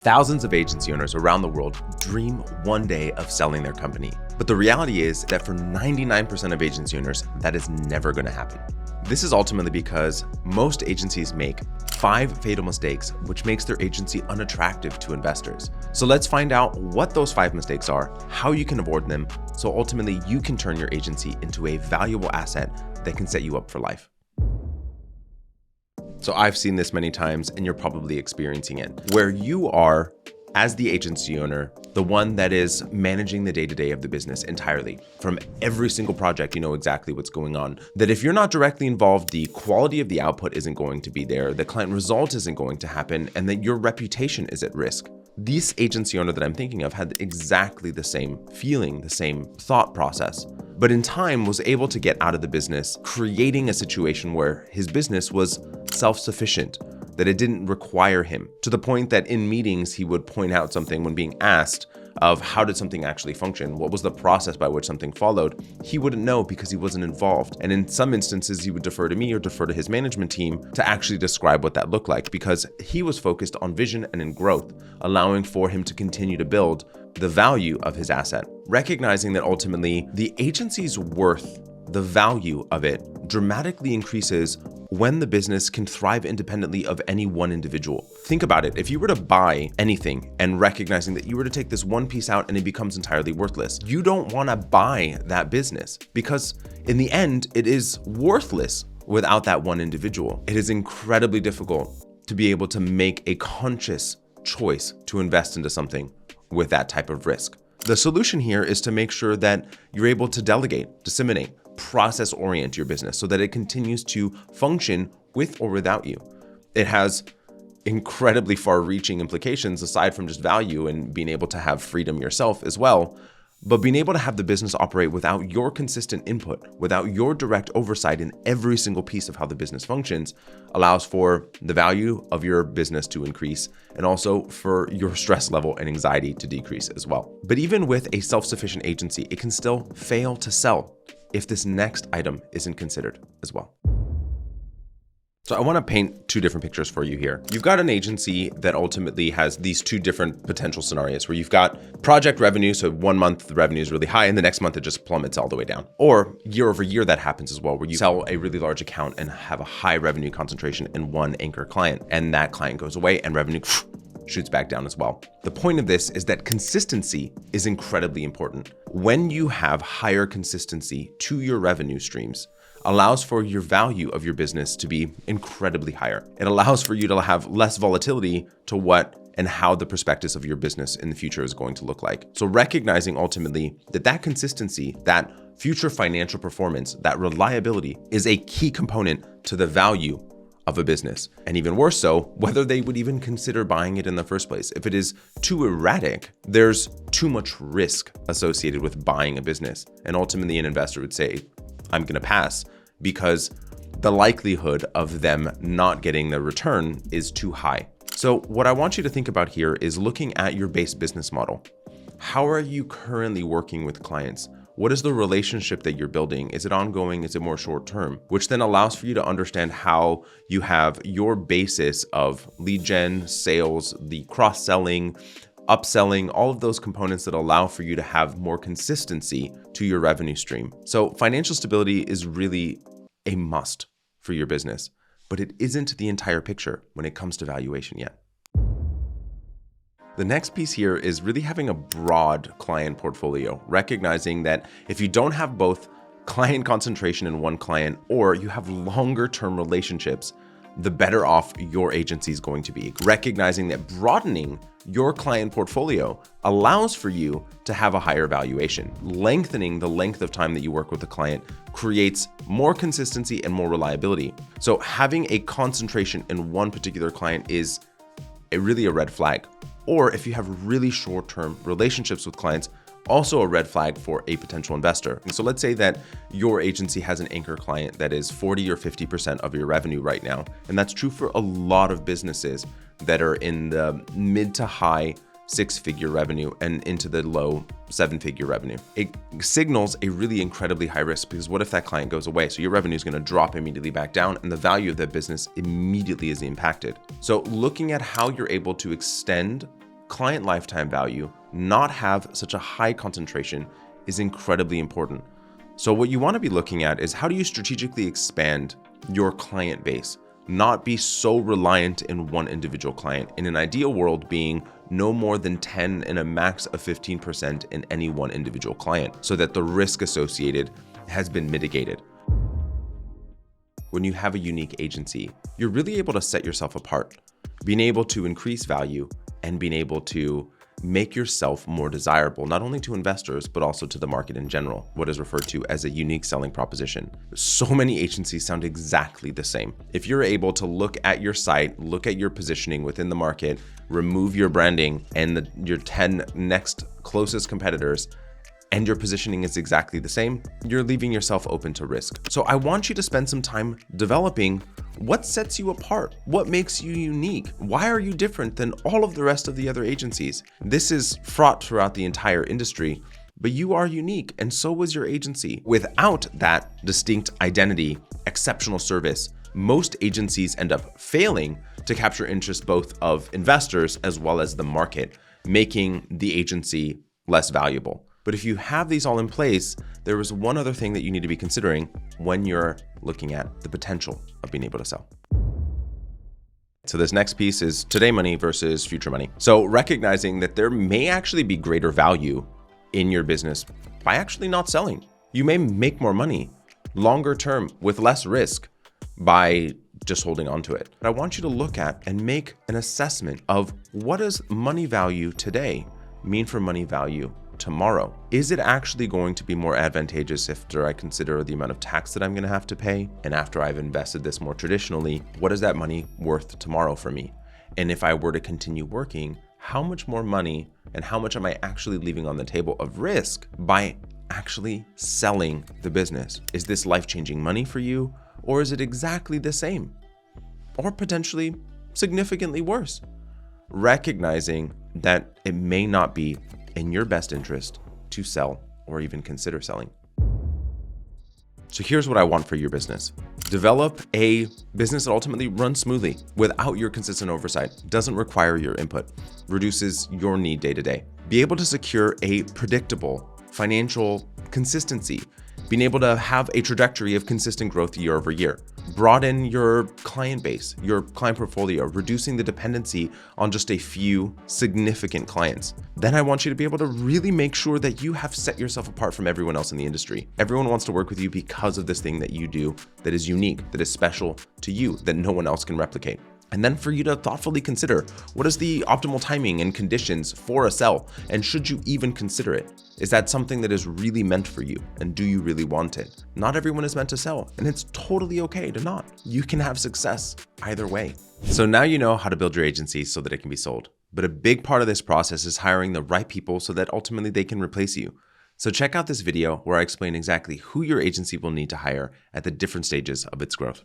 Thousands of agency owners around the world dream one day of selling their company. But the reality is that for 99% of agency owners, that is never going to happen. This is ultimately because most agencies make 5 fatal mistakes, which makes their agency unattractive to investors. So let's find out what those 5 mistakes are, how you can avoid them, so ultimately you can turn your agency into a valuable asset that can set you up for life. So I've seen this many times, and you're probably experiencing it, where you are, as the agency owner, the one that is managing the day-to-day of the business entirely. From every single project, you know exactly what's going on. That if you're not directly involved, the quality of the output isn't going to be there, the client result isn't going to happen, and that your reputation is at risk. This agency owner that I'm thinking of had exactly the same feeling, the same thought process, but in time was able to get out of the business, creating a situation where his business was self-sufficient, that it didn't require him, to the point that in meetings he would point out something when being asked of how did something actually function, what was the process by which something followed. He wouldn't know because he wasn't involved. And in some instances, he would defer to me or defer to his management team to actually describe what that looked like, because he was focused on vision and in growth, allowing for him to continue to build the value of his asset. Recognizing that ultimately the agency's worth, the value of it, dramatically increases when the business can thrive independently of any one individual. Think about it. If you were to buy anything and recognizing that you were to take this one piece out and it becomes entirely worthless, you don't want to buy that business, because in the end, it is worthless without that one individual. It is incredibly difficult to be able to make a conscious choice to invest into something with that type of risk. The solution here is to make sure that you're able to delegate, disseminate, process orient your business so that it continues to function with or without you. It has incredibly far-reaching implications aside from just value and being able to have freedom yourself as well. But being able to have the business operate without your consistent input, without your direct oversight in every single piece of how the business functions, allows for the value of your business to increase and also for your stress level and anxiety to decrease as well. But even with a self-sufficient agency, it can still fail to sell if this next item isn't considered as well. So I want to paint 2 different pictures for you here. You've got an agency that ultimately has these 2 different potential scenarios where you've got project revenue. So 1 month the revenue is really high and the next month it just plummets all the way down. Or year over year that happens as well, where you sell a really large account and have a high revenue concentration in one anchor client, and that client goes away and revenue shoots back down as well. The point of this is that consistency is incredibly important. When you have higher consistency to your revenue streams, allows for your value of your business to be incredibly higher. It allows for you to have less volatility to what and how the prospectus of your business in the future is going to look like. So recognizing ultimately that consistency, that future financial performance, that reliability is a key component to the value of a business. And even worse so, whether they would even consider buying it in the first place. If it is too erratic, there's too much risk associated with buying a business. And ultimately an investor would say, I'm going to pass, because the likelihood of them not getting the return is too high. So what I want you to think about here is looking at your base business model. How are you currently working with clients? What is the relationship that you're building? Is it ongoing? Is it more short term? Which then allows for you to understand how you have your basis of lead gen, sales, the cross-selling, upselling, all of those components that allow for you to have more consistency to your revenue stream. So financial stability is really a must for your business, but it isn't the entire picture when it comes to valuation yet. The next piece here is really having a broad client portfolio, recognizing that if you don't have both client concentration in one client or you have longer term relationships, the better off your agency is going to be. Recognizing that broadening your client portfolio allows for you to have a higher valuation. Lengthening the length of time that you work with a client creates more consistency and more reliability. So having a concentration in one particular client is really a red flag. Or if you have really short-term relationships with clients, also a red flag for a potential investor. And so let's say that your agency has an anchor client that is 40 or 50% of your revenue right now. And that's true for a lot of businesses that are in the mid to high 6-figure revenue and into the low 7-figure revenue. It signals a really incredibly high risk, because what if that client goes away? So your revenue is going to drop immediately back down and the value of that business immediately is impacted. So looking at how you're able to extend client lifetime value, not have such a high concentration is incredibly important. So what you want to be looking at is how do you strategically expand your client base, not be so reliant in one individual client. In an ideal world, being no more than 10 and a max of 15% in any one individual client, so that the risk associated has been mitigated. When you have a unique agency, you're really able to set yourself apart, being able to increase value and being able to make yourself more desirable, not only to investors, but also to the market in general, what is referred to as a unique selling proposition. So many agencies sound exactly the same. If you're able to look at your site, look at your positioning within the market, remove your branding and your 10 next closest competitors, and your positioning is exactly the same, you're leaving yourself open to risk. So I want you to spend some time developing what sets you apart, what makes you unique, why are you different than all of the rest of the other agencies? This is fraught throughout the entire industry, but you are unique and so is your agency. Without that distinct identity, exceptional service, most agencies end up failing to capture interest both of investors as well as the market, making the agency less valuable. But if you have these all in place, there is one other thing that you need to be considering when you're looking at the potential of being able to sell. So this next piece is today money versus future money. So recognizing that there may actually be greater value in your business by actually not selling. You may make more money longer term with less risk by just holding on to it. But I want you to look at and make an assessment of what does money value today mean for money value tomorrow? Is it actually going to be more advantageous after I consider the amount of tax that I'm going to have to pay? And after I've invested this more traditionally, what is that money worth tomorrow for me? And if I were to continue working, how much more money and how much am I actually leaving on the table of risk by actually selling the business? Is this life-changing money for you, or is it exactly the same? Or potentially significantly worse? Recognizing that it may not be in your best interest to sell or even consider selling. So here's what I want for your business. Develop a business that ultimately runs smoothly without your consistent oversight, doesn't require your input, reduces your need day to day. Be able to secure a predictable financial consistency, being able to have a trajectory of consistent growth year over year. Broaden your client base, your client portfolio, reducing the dependency on just a few significant clients. Then I want you to be able to really make sure that you have set yourself apart from everyone else in the industry. Everyone wants to work with you because of this thing that you do that is unique, that is special to you, that no one else can replicate. And then for you to thoughtfully consider what is the optimal timing and conditions for a sell, and should you even consider it? Is that something that is really meant for you, and do you really want it? Not everyone is meant to sell, and it's totally okay to not. You can have success either way. So now you know how to build your agency so that it can be sold. But a big part of this process is hiring the right people so that ultimately they can replace you. So check out this video where I explain exactly who your agency will need to hire at the different stages of its growth.